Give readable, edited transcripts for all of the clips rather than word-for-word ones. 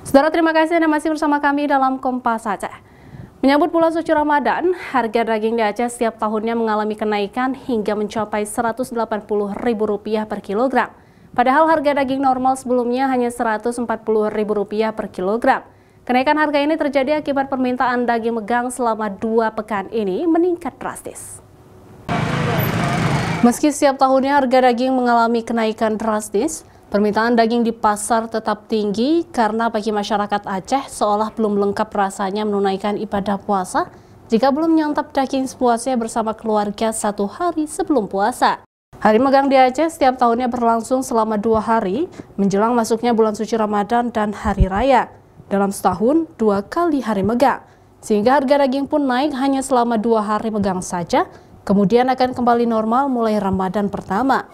Saudara, terima kasih Anda masih bersama kami dalam Kompas Aceh. Menyambut bulan suci Ramadan, harga daging di Aceh setiap tahunnya mengalami kenaikan hingga mencapai Rp180.000 per kilogram. Padahal harga daging normal sebelumnya hanya Rp140.000 per kilogram. Kenaikan harga ini terjadi akibat permintaan daging megang selama 2 pekan ini meningkat drastis. Meski setiap tahunnya harga daging mengalami kenaikan drastis, permintaan daging di pasar tetap tinggi karena bagi masyarakat Aceh seolah belum lengkap rasanya menunaikan ibadah puasa jika belum menyantap daging sepuasnya bersama keluarga 1 hari sebelum puasa. Hari megang di Aceh setiap tahunnya berlangsung selama 2 hari menjelang masuknya bulan suci Ramadan dan Hari Raya. Dalam setahun 2 kali hari megang, sehingga harga daging pun naik hanya selama 2 hari megang saja, kemudian akan kembali normal mulai Ramadan pertama.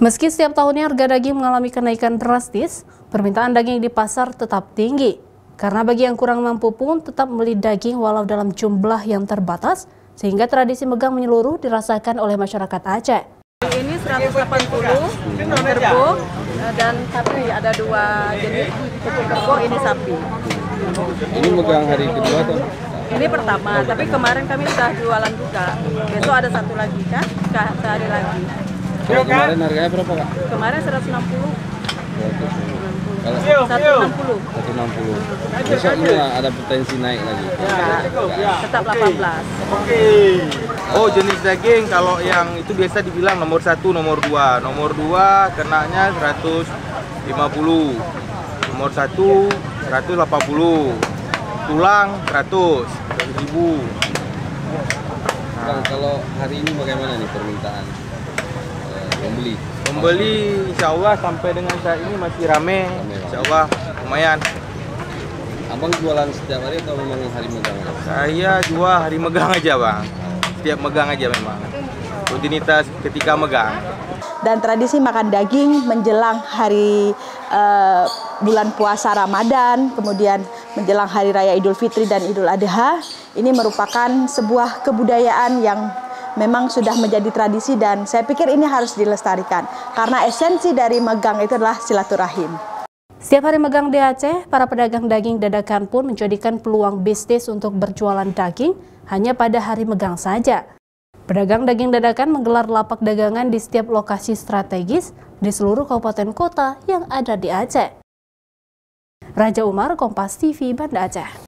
Meski setiap tahunnya harga daging mengalami kenaikan drastis, permintaan daging di pasar tetap tinggi. Karena bagi yang kurang mampu pun tetap membeli daging walau dalam jumlah yang terbatas, sehingga tradisi megang menyeluruh dirasakan oleh masyarakat Aceh. Ini 180 kerbau dan sapi, ada 2 jenis, itu kerbau, ini sapi. Ini megang hari kedua atau? Ini pertama, tapi kemarin kami sudah jualan juga. Besok ada 1 lagi kan, sehari lagi. Kemarin harganya berapa, Kak? Kemarin 160. Kalau 160. 160. Besoknya ada potensi naik lagi. Ya, tetap 18. Oh, jenis daging kalau yang itu biasa dibilang nomor 1, nomor 2. Nomor 2 kenanya 150. Nomor 1 180. Tulang 100.000. Bang, kalau hari ini bagaimana nih permintaan pembeli? Pembeli insya Allah sampai dengan saat ini masih rame. Insya Allah lumayan. Abang jualan setiap hari atau memang hari megang? Saya jual hari megang aja, Bang. Setiap megang aja memang. Rutinitas ketika megang. Dan tradisi makan daging menjelang hari bulan puasa Ramadan, kemudian menjelang Hari Raya Idul Fitri dan Idul Adha, ini merupakan sebuah kebudayaan yang memang sudah menjadi tradisi dan saya pikir ini harus dilestarikan karena esensi dari megang itu adalah silaturahim. Setiap hari megang di Aceh, para pedagang daging dadakan pun menjadikan peluang bisnis untuk berjualan daging hanya pada hari megang saja. Pedagang daging dadakan menggelar lapak dagangan di setiap lokasi strategis di seluruh kabupaten kota yang ada di Aceh. Raja Umar, Kompas TV, Banda Aceh.